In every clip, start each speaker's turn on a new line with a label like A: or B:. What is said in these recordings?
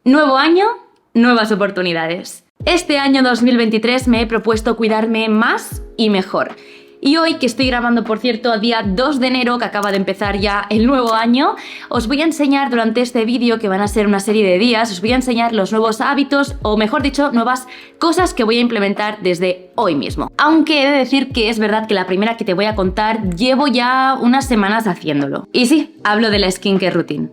A: Nuevo año, nuevas oportunidades. Este año 2023 me he propuesto cuidarme más y mejor. Y hoy, que estoy grabando, por cierto, día 2 de enero, que acaba de empezar ya el nuevo año, os voy a enseñar durante este vídeo, que van a ser una serie de días, os voy a enseñar los nuevos hábitos, o mejor dicho, nuevas cosas que voy a implementar desde hoy mismo. Aunque he de decir que es verdad que la primera que te voy a contar llevo ya unas semanas haciéndolo. Y sí, hablo de la skincare routine.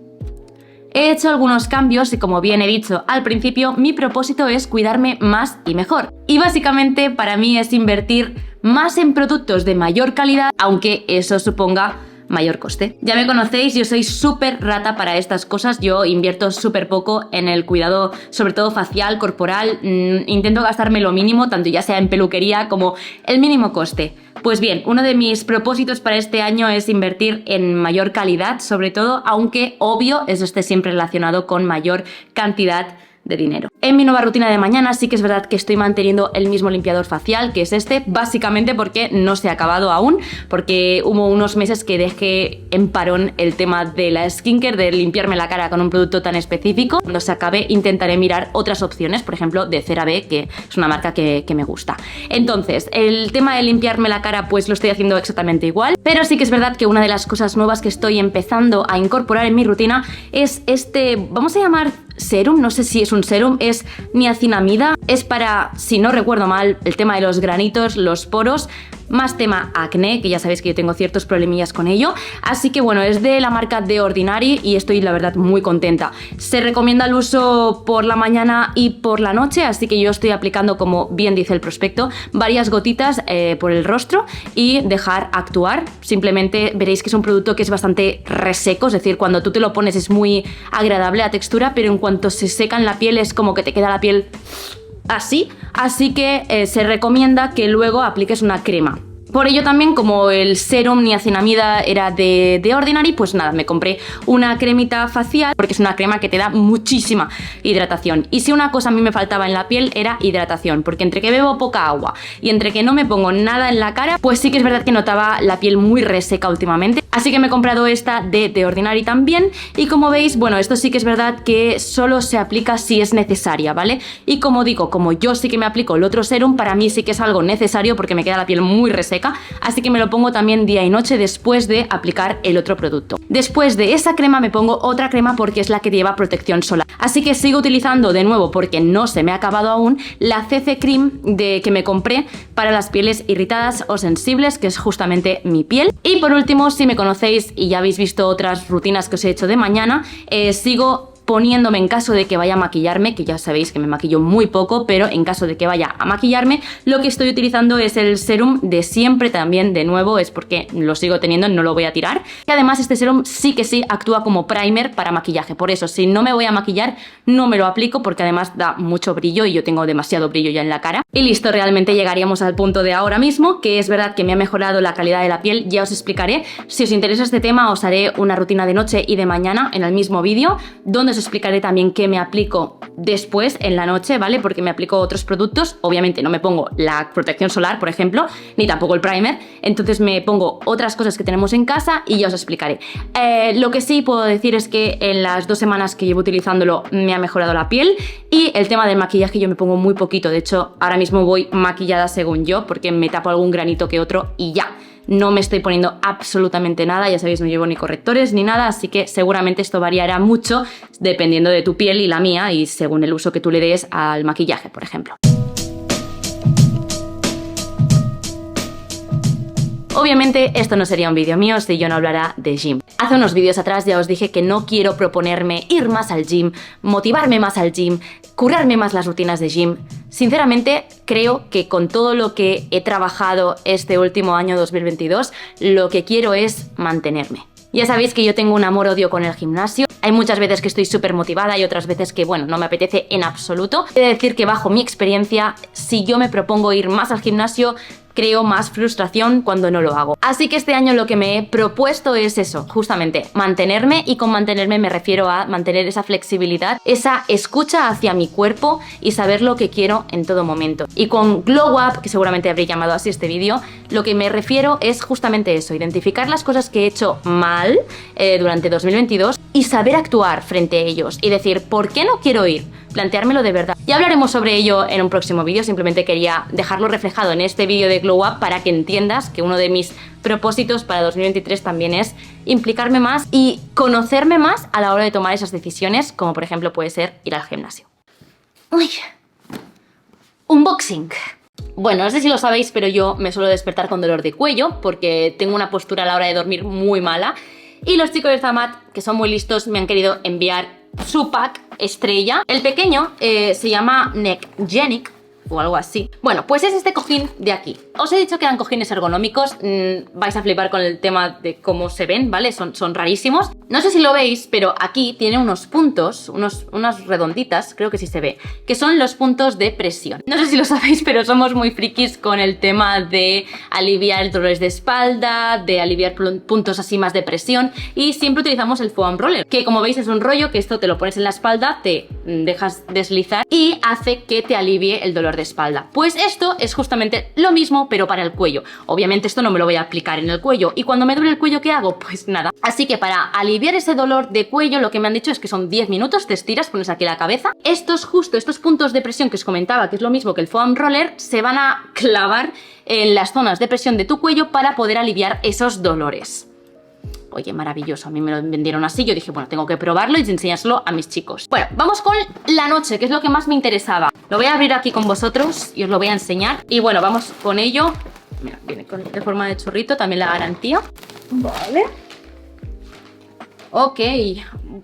A: He hecho algunos cambios y, como bien he dicho al principio, mi propósito es cuidarme más y mejor. Y básicamente para mí es invertir más en productos de mayor calidad, aunque eso suponga mayor coste. Ya me conocéis, yo soy súper rata para estas cosas, yo invierto súper poco en el cuidado, sobre todo facial, corporal, intento gastarme lo mínimo, tanto ya sea en peluquería como el mínimo coste. Pues bien, uno de mis propósitos para este año es invertir en mayor calidad, sobre todo, aunque obvio eso esté siempre relacionado con mayor cantidad de dinero. En mi nueva rutina de mañana sí que es verdad que estoy manteniendo el mismo limpiador facial, que es este, básicamente porque no se ha acabado aún, porque hubo unos meses que dejé en parón el tema de la skincare, de limpiarme la cara con un producto tan específico. Cuando se acabe intentaré mirar otras opciones, por ejemplo de CeraVe, que es una marca que me gusta. Entonces, el tema de limpiarme la cara pues lo estoy haciendo exactamente igual, pero sí que es verdad que una de las cosas nuevas que estoy empezando a incorporar en mi rutina es este, vamos a llamar serum, no sé si es un serum, es niacinamida, es para, si no recuerdo mal, el tema de los granitos, los poros, más tema acné, que ya sabéis que yo tengo ciertos problemillas con ello, así que bueno, es de la marca The Ordinary y estoy la verdad muy contenta. Se recomienda el uso por la mañana y por la noche, así que yo estoy aplicando, como bien dice el prospecto, varias gotitas por el rostro y dejar actuar. Simplemente veréis que es un producto que es bastante reseco, es decir, cuando tú te lo pones es muy agradable la textura, pero en cuanto se seca en la piel es como que te queda la piel así que se recomienda que luego apliques una crema. Por ello también, como el serum niacinamida era de Ordinary, pues nada, me compré una cremita facial porque es una crema que te da muchísima hidratación. Y si una cosa a mí me faltaba en la piel era hidratación, porque entre que bebo poca agua y entre que no me pongo nada en la cara, pues sí que es verdad que notaba la piel muy reseca últimamente. Así que me he comprado esta de The Ordinary también y, como veis, bueno, esto sí que es verdad que solo se aplica si es necesaria, ¿vale? Y como digo, como yo sí que me aplico el otro serum, para mí sí que es algo necesario porque me queda la piel muy reseca, así que me lo pongo también día y noche después de aplicar el otro producto. Después de esa crema me pongo otra crema porque es la que lleva protección solar. Así que sigo utilizando de nuevo, porque no se me ha acabado aún, la CC Cream que me compré para las pieles irritadas o sensibles, que es justamente mi piel. Y por último, si me conocéis y ya habéis visto otras rutinas que os he hecho de mañana, sigo poniéndome, en caso de que vaya a maquillarme, que ya sabéis que me maquillo muy poco, pero en caso de que vaya a maquillarme, lo que estoy utilizando es el serum de siempre también, de nuevo, es porque lo sigo teniendo, no lo voy a tirar. Y además este serum sí que sí actúa como primer para maquillaje, por eso si no me voy a maquillar no me lo aplico, porque además da mucho brillo y yo tengo demasiado brillo ya en la cara. Y listo, realmente llegaríamos al punto de ahora mismo, que es verdad que me ha mejorado la calidad de la piel, ya os explicaré. Si os interesa este tema os haré una rutina de noche y de mañana en el mismo vídeo, donde os explicaré también qué me aplico después en la noche, ¿vale? Porque me aplico otros productos, obviamente no me pongo la protección solar, por ejemplo, ni tampoco el primer, entonces me pongo otras cosas que tenemos en casa y ya os explicaré. Lo que sí puedo decir es que en las 2 semanas que llevo utilizándolo me ha mejorado la piel, y el tema del maquillaje yo me pongo muy poquito, de hecho ahora mismo voy maquillada según yo, porque me tapo algún granito que otro y ya. No me estoy poniendo absolutamente nada, ya sabéis, no llevo ni correctores ni nada, así que seguramente esto variará mucho dependiendo de tu piel y la mía y según el uso que tú le des al maquillaje, por ejemplo. Obviamente esto no sería un vídeo mío si yo no hablara de gym. Hace unos vídeos atrás ya os dije que no quiero proponerme ir más al gym, motivarme más al gym, currarme más las rutinas de gym. Sinceramente creo que con todo lo que he trabajado este último año 2022, lo que quiero es mantenerme. Ya sabéis que yo tengo un amor-odio con el gimnasio. Hay muchas veces que estoy súper motivada y otras veces que, bueno, no me apetece en absoluto. He de decir que bajo mi experiencia, si yo me propongo ir más al gimnasio, creo más frustración cuando no lo hago. Así que este año lo que me he propuesto es eso, justamente, mantenerme, y con mantenerme me refiero a mantener esa flexibilidad, esa escucha hacia mi cuerpo y saber lo que quiero en todo momento. Y con Glow Up, que seguramente habréis llamado así este vídeo, lo que me refiero es justamente eso, identificar las cosas que he hecho mal durante 2022 y saber actuar frente a ellos y decir, ¿por qué no quiero ir? Planteármelo de verdad. Ya hablaremos sobre ello en un próximo vídeo, simplemente quería dejarlo reflejado en este vídeo de Glow Up para que entiendas que uno de mis propósitos para 2023 también es implicarme más y conocerme más a la hora de tomar esas decisiones, como por ejemplo puede ser ir al gimnasio. Uy. Unboxing. Bueno, no sé si lo sabéis, pero yo me suelo despertar con dolor de cuello porque tengo una postura a la hora de dormir muy mala, y los chicos de Zamat, que son muy listos, me han querido enviar su pack estrella. El pequeño se llama Neckgenic o algo así. Bueno, pues es este cojín de aquí. Os he dicho que eran cojines ergonómicos, vais a flipar con el tema de cómo se ven, ¿vale? Son rarísimos. No sé si lo veis, pero aquí tiene unos puntos, unas redonditas, creo que sí se ve, que son los puntos de presión. No sé si lo sabéis, pero somos muy frikis con el tema de aliviar dolores de espalda, de aliviar puntos así más de presión, y siempre utilizamos el foam roller, que como veis es un rollo que esto te lo pones en la espalda, te dejas deslizar y hace que te alivie el dolor de espalda. Pues esto es justamente lo mismo, pero para el cuello. Obviamente esto no me lo voy a aplicar en el cuello, y cuando me duele el cuello, ¿qué hago? Pues nada. Así que para aliviar ese dolor de cuello, lo que me han dicho es que son 10 minutos, te estiras, pones aquí la cabeza. Estos puntos de presión que os comentaba, que es lo mismo que el foam roller, se van a clavar en las zonas de presión de tu cuello para poder aliviar esos dolores. Oye, maravilloso, a mí me lo vendieron así, yo dije, bueno, tengo que probarlo y enseñárselo a mis chicos. Bueno, vamos con la noche, que es lo que más me interesaba. Lo voy a abrir aquí con vosotros y os lo voy a enseñar. Y bueno, vamos con ello. Mira, viene de forma de churrito, también la garantía. Vale. Ok,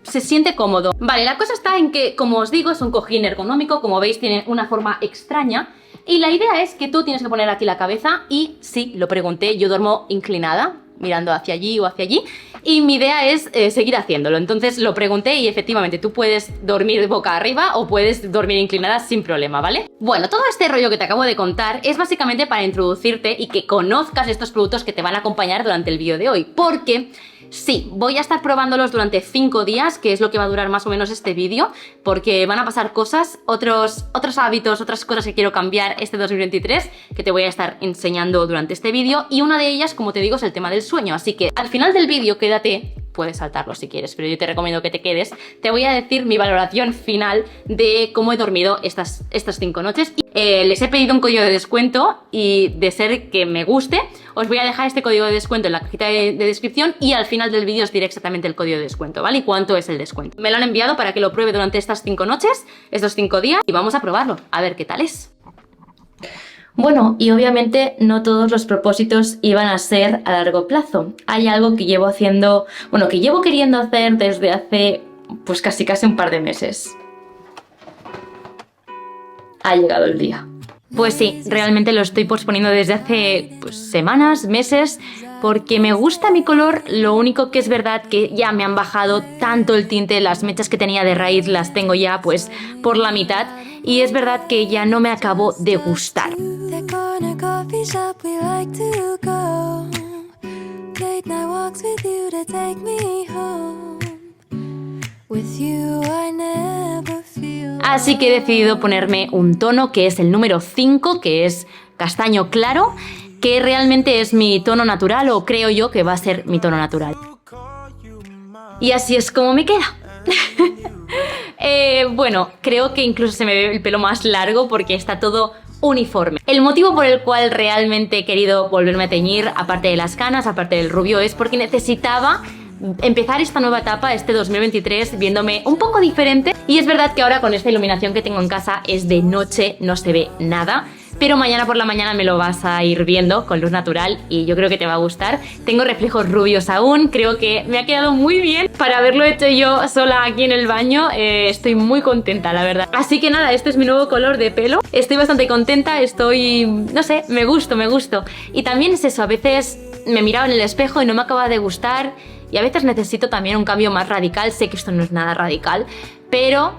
A: se siente cómodo. Vale, la cosa está en que, como os digo, es un cojín ergonómico, como veis tiene una forma extraña. Y la idea es que tú tienes que poner aquí la cabeza y, sí, lo pregunté, yo duermo inclinada, mirando hacia allí o hacia allí, y mi idea es seguir haciéndolo. Entonces lo pregunté y efectivamente tú puedes dormir boca arriba o puedes dormir inclinada sin problema, ¿vale? Bueno, todo este rollo que te acabo de contar es básicamente para introducirte y que conozcas estos productos que te van a acompañar durante el vídeo de hoy, porque sí, voy a estar probándolos durante 5 días, que es lo que va a durar más o menos este vídeo, porque van a pasar cosas, otros hábitos, otras cosas que quiero cambiar este 2023, que te voy a estar enseñando durante este vídeo, y una de ellas, como te digo, es el tema del sueño. Así que al final del vídeo quédate, puedes saltarlo si quieres, pero yo te recomiendo que te quedes. Te voy a decir mi valoración final de cómo he dormido estas 5 noches. Les he pedido un código de descuento y, de ser que me guste, os voy a dejar este código de descuento en la cajita de descripción, y al final del vídeo os diré exactamente el código de descuento, ¿vale? Y cuánto es el descuento. Me lo han enviado para que lo pruebe durante estas 5 noches, estos 5 días, y vamos a probarlo, a ver qué tal es. Bueno, y obviamente no todos los propósitos iban a ser a largo plazo. Hay algo que llevo haciendo, bueno, que llevo queriendo hacer desde hace pues casi un par de meses. Ha llegado el día. Pues sí, realmente lo estoy posponiendo desde hace semanas, meses, porque me gusta mi color. Lo único que es verdad que ya me han bajado tanto el tinte, las mechas que tenía de raíz las tengo ya pues por la mitad, y es verdad que ya no me acabó de gustar. Así que he decidido ponerme un tono que es el número 5, que es castaño claro, que realmente es mi tono natural, o creo yo que va a ser mi tono natural. Y así es como me queda. Bueno, creo que incluso se me ve el pelo más largo porque está todo uniforme. El motivo por el cual realmente he querido volverme a teñir, aparte de las canas, aparte del rubio, es porque necesitaba empezar esta nueva etapa, este 2023, viéndome un poco diferente. Y es verdad que ahora con esta iluminación que tengo en casa es de noche, no se ve nada, pero mañana por la mañana me lo vas a ir viendo con luz natural y yo creo que te va a gustar. Tengo reflejos rubios aún, creo que me ha quedado muy bien para haberlo hecho yo sola aquí en el baño. Estoy muy contenta, la verdad. Así que nada, este es mi nuevo color de pelo. Estoy bastante contenta, no sé, me gusto. Y también es eso, a veces me miraba en el espejo y no me acaba de gustar, y a veces necesito también un cambio más radical. Sé que esto no es nada radical, pero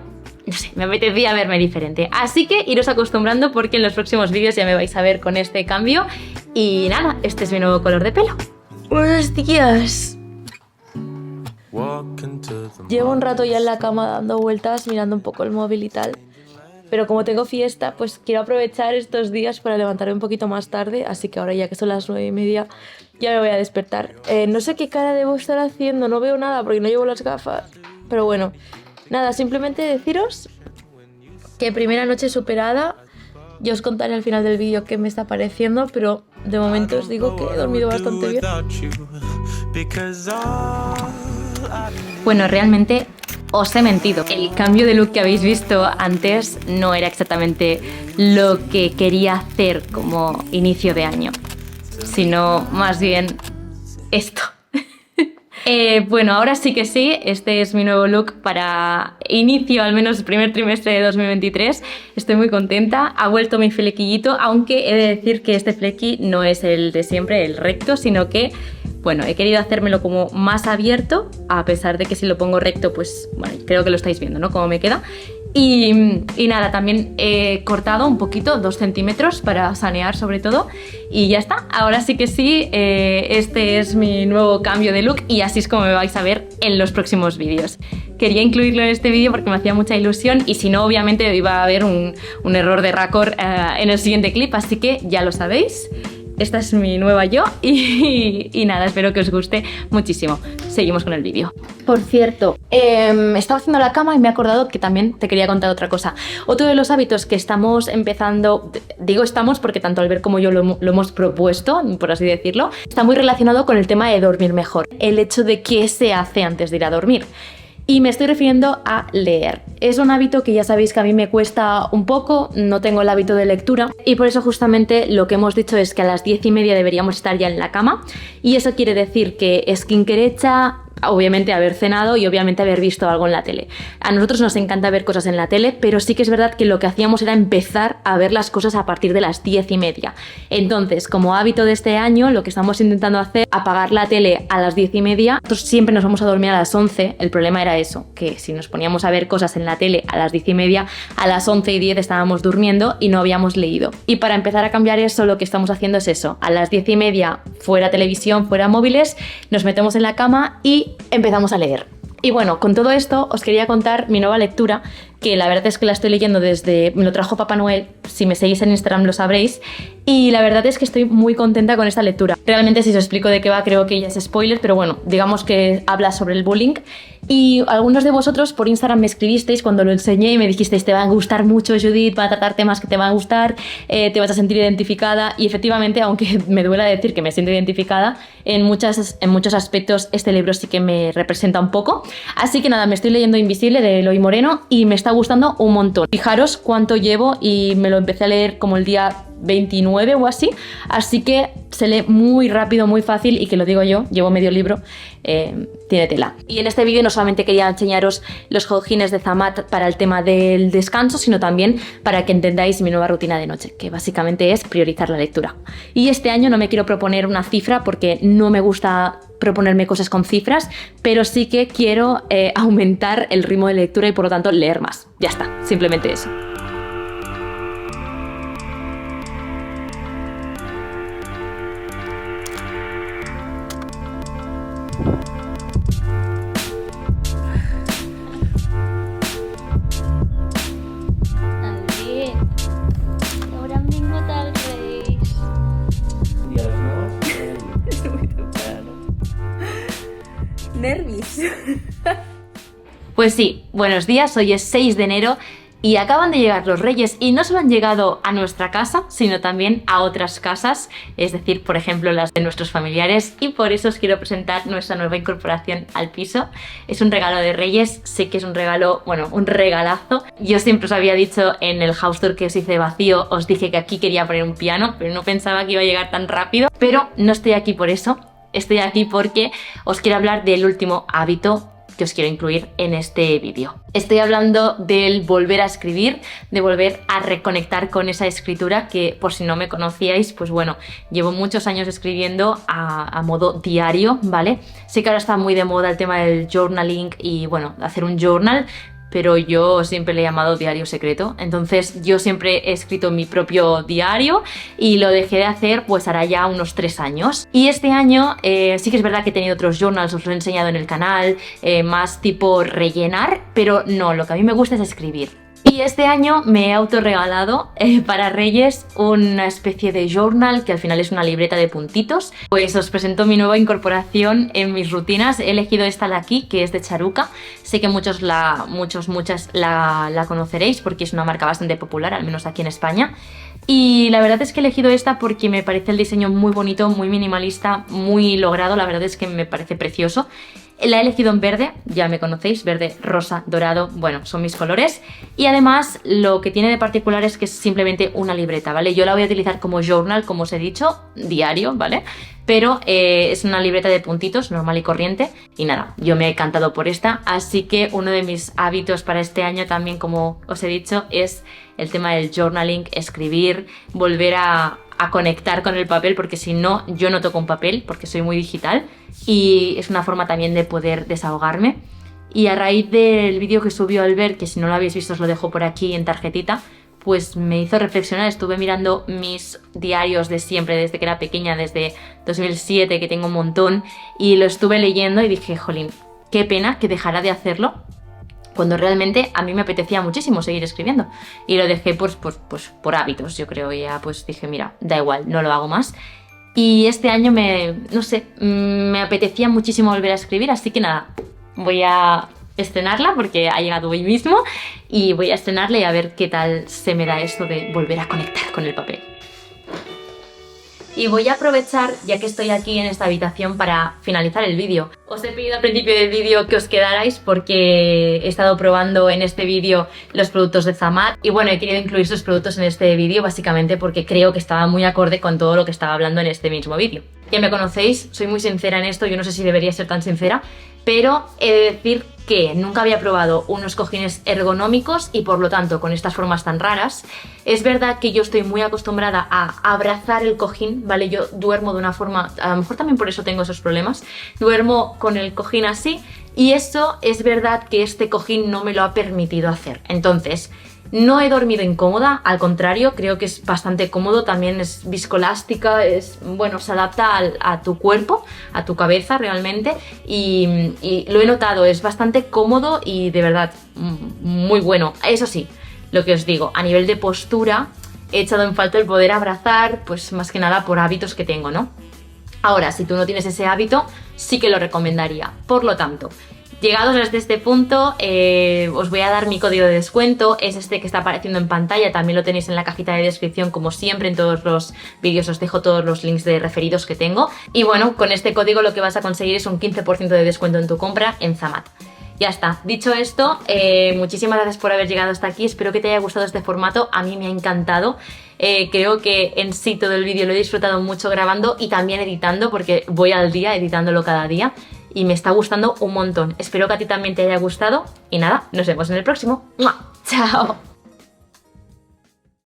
A: no sé, me apetecía verme diferente. Así que iros acostumbrando porque en los próximos vídeos ya me vais a ver con este cambio. Y nada, este es mi nuevo color de pelo. Buenos días. Llevo un rato ya en la cama dando vueltas, mirando un poco el móvil y tal. Pero como tengo fiesta, pues quiero aprovechar estos días para levantarme un poquito más tarde. Así que ahora ya que son las 9:30, ya me voy a despertar. No sé qué cara debo estar haciendo, no veo nada porque no llevo las gafas. Pero bueno, nada, simplemente deciros que primera noche superada. Yo os contaré al final del vídeo qué me está pareciendo, pero de momento os digo que he dormido bastante bien. Bueno, realmente os he mentido. El cambio de look que habéis visto antes no era exactamente lo que quería hacer como inicio de año, sino más bien esto. Bueno, ahora sí que sí, este es mi nuevo look para inicio, al menos el primer trimestre de 2023. Estoy muy contenta, ha vuelto mi flequillito, aunque he de decir que este flequi no es el de siempre, el recto, sino que, bueno, he querido hacérmelo como más abierto, a pesar de que si lo pongo recto, pues, bueno, creo que lo estáis viendo, ¿no? Cómo me queda. Y nada, también he cortado un poquito, 2 centímetros para sanear sobre todo, y ya está. Ahora sí que sí, este es mi nuevo cambio de look y así es como me vais a ver en los próximos vídeos. Quería incluirlo en este vídeo porque me hacía mucha ilusión y si no, obviamente iba a haber un error de raccord en el siguiente clip, así que ya lo sabéis. Esta es mi nueva yo y nada, espero que os guste muchísimo. Seguimos con el vídeo. Por cierto, estaba haciendo la cama y me he acordado que también te quería contar otra cosa. Otro de los hábitos que estamos empezando, digo estamos porque tanto Albert como yo lo hemos propuesto, por así decirlo, está muy relacionado con el tema de dormir mejor. El hecho de qué se hace antes de ir a dormir. Y me estoy refiriendo a leer. Es un hábito que ya sabéis que a mí me cuesta un poco, no tengo el hábito de lectura y por eso justamente lo que hemos dicho es que a las 10:30 deberíamos estar ya en la cama y eso quiere decir que skincare hecha, obviamente haber cenado y obviamente haber visto algo en la tele. A nosotros nos encanta ver cosas en la tele, pero sí que es verdad que lo que hacíamos era empezar a ver las cosas a partir de las 10:30. Entonces, como hábito de este año, lo que estamos intentando hacer, apagar la tele a las 10:30. Nosotros siempre nos vamos a dormir a las 11. El problema era eso, que si nos poníamos a ver cosas en la tele a las 10:30, a las 11:10 estábamos durmiendo y no habíamos leído. Y para empezar a cambiar eso, lo que estamos haciendo es eso. A las 10:30, fuera televisión, fuera móviles, nos metemos en la cama y empezamos a leer. Y bueno, con todo esto os quería contar mi nueva lectura, que la verdad es que la estoy leyendo desde... me lo trajo Papá Noel, si me seguís en Instagram lo sabréis, y la verdad es que estoy muy contenta con esta lectura. Realmente si os explico de qué va creo que ya es spoiler, pero bueno, digamos que habla sobre el bullying. Y algunos de vosotros por Instagram me escribisteis cuando lo enseñé y me dijisteis te va a gustar mucho Judith, va a tratar temas que te van a gustar, te vas a sentir identificada y efectivamente, aunque me duela decir que me siento identificada, en muchos aspectos este libro sí que me representa un poco. Así que nada, me estoy leyendo Invisible de Eloy Moreno y me está gustando un montón. Fijaros cuánto llevo y me lo empecé a leer como el día 29 o así que se lee muy rápido, muy fácil y que lo digo yo, llevo medio libro, tiene tela. Y en este vídeo no solamente quería enseñaros los cojines de Zamat para el tema del descanso, sino también para que entendáis mi nueva rutina de noche, que básicamente es priorizar la lectura. Y este año no me quiero proponer una cifra porque no me gusta proponerme cosas con cifras, pero sí que quiero aumentar el ritmo de lectura y por lo tanto leer más. Ya está, simplemente eso. Nervis. Pues sí, buenos días, hoy es 6 de enero y acaban de llegar los Reyes y no solo han llegado a nuestra casa, sino también a otras casas, es decir, por ejemplo, las de nuestros familiares y por eso os quiero presentar nuestra nueva incorporación al piso. Es un regalo de Reyes, sé que es un regalo, bueno, un regalazo. Yo siempre os había dicho en el house tour que os hice vacío, os dije que aquí quería poner un piano, pero no pensaba que iba a llegar tan rápido, pero no estoy aquí por eso. Estoy aquí porque os quiero hablar del último hábito que os quiero incluir en este vídeo. Estoy hablando del volver a escribir, de volver a reconectar con esa escritura que, por si no me conocíais, pues bueno, llevo muchos años escribiendo a modo diario, ¿vale? Sé que ahora está muy de moda el tema del journaling y bueno, hacer un journal, pero yo siempre le he llamado diario secreto. Entonces yo siempre he escrito mi propio diario y lo dejé de hacer pues hará ya unos 3 años. Y este año sí que es verdad que he tenido otros journals, os lo he enseñado en el canal, más tipo rellenar, pero no, lo que a mí me gusta es escribir. Y este año me he autorregalado para Reyes una especie de journal que al final es una libreta de puntitos. Pues os presento mi nueva incorporación en mis rutinas. He elegido esta de aquí, que es de Charuca. Sé que muchas la conoceréis porque es una marca bastante popular, al menos aquí en España. Y la verdad es que he elegido esta porque me parece el diseño muy bonito, muy minimalista, muy logrado. La verdad es que me parece precioso. La he elegido en verde, ya me conocéis, verde, rosa, dorado, bueno, son mis colores. Y además lo que tiene de particular es que es simplemente una libreta, ¿vale? Yo la voy a utilizar como journal, como os he dicho, diario, ¿vale? Pero es una libreta de puntitos, normal y corriente. Y nada, yo me he encantado por esta, así que uno de mis hábitos para este año también, como os he dicho, es el tema del journaling, escribir, volver a conectar con el papel, porque si no, yo no toco un papel, porque soy muy digital. Y es una forma también de poder desahogarme. Y a raíz del vídeo que subió Albert, que si no lo habéis visto os lo dejo por aquí en tarjetita, pues me hizo reflexionar. Estuve mirando mis diarios de siempre, desde que era pequeña, desde 2007, que tengo un montón, y lo estuve leyendo y dije, jolín, qué pena que dejara de hacerlo cuando realmente a mí me apetecía muchísimo seguir escribiendo. Y lo dejé pues por hábitos, yo creo. Y ya pues dije, mira, da igual, no lo hago más. Y este año no sé, me apetecía muchísimo volver a escribir, así que nada, voy a estrenarla porque ha llegado hoy mismo y voy a estrenarla y a ver qué tal se me da esto de volver a conectar con el papel. Y voy a aprovechar, ya que estoy aquí en esta habitación, para finalizar el vídeo. Os he pedido al principio del vídeo que os quedarais porque he estado probando en este vídeo los productos de Zamat. Y bueno, he querido incluir estos productos en este vídeo básicamente porque creo que estaba muy acorde con todo lo que estaba hablando en este mismo vídeo. Ya me conocéis, soy muy sincera en esto, yo no sé si debería ser tan sincera, pero he de decir que nunca había probado unos cojines ergonómicos y por lo tanto con estas formas tan raras. Es verdad que yo estoy muy acostumbrada a abrazar el cojín, ¿vale? Yo duermo de una forma, a lo mejor también por eso tengo esos problemas, duermo con el cojín así y eso es verdad que este cojín no me lo ha permitido hacer. Entonces, no he dormido incómoda, al contrario, creo que es bastante cómodo, también es viscoelástica, bueno, se adapta a tu cuerpo, a tu cabeza realmente y lo he notado, es bastante cómodo y de verdad muy bueno. Eso sí, lo que os digo, a nivel de postura he echado en falta el poder abrazar, pues más que nada por hábitos que tengo, ¿no? Ahora, si tú no tienes ese hábito, sí que lo recomendaría. Por lo tanto, llegados hasta este punto, os voy a dar mi código de descuento, es este que está apareciendo en pantalla, también lo tenéis en la cajita de descripción, como siempre en todos los vídeos os dejo todos los links de referidos que tengo. Y bueno, con este código lo que vas a conseguir es un 15% de descuento en tu compra en Zamat. Ya está, dicho esto, muchísimas gracias por haber llegado hasta aquí, espero que te haya gustado este formato, a mí me ha encantado. Creo que en sí todo el vídeo lo he disfrutado mucho grabando y también editando, porque voy al día editándolo cada día y me está gustando un montón. Espero que a ti también te haya gustado y nada, nos vemos en el próximo. ¡Mua! ¡Chao!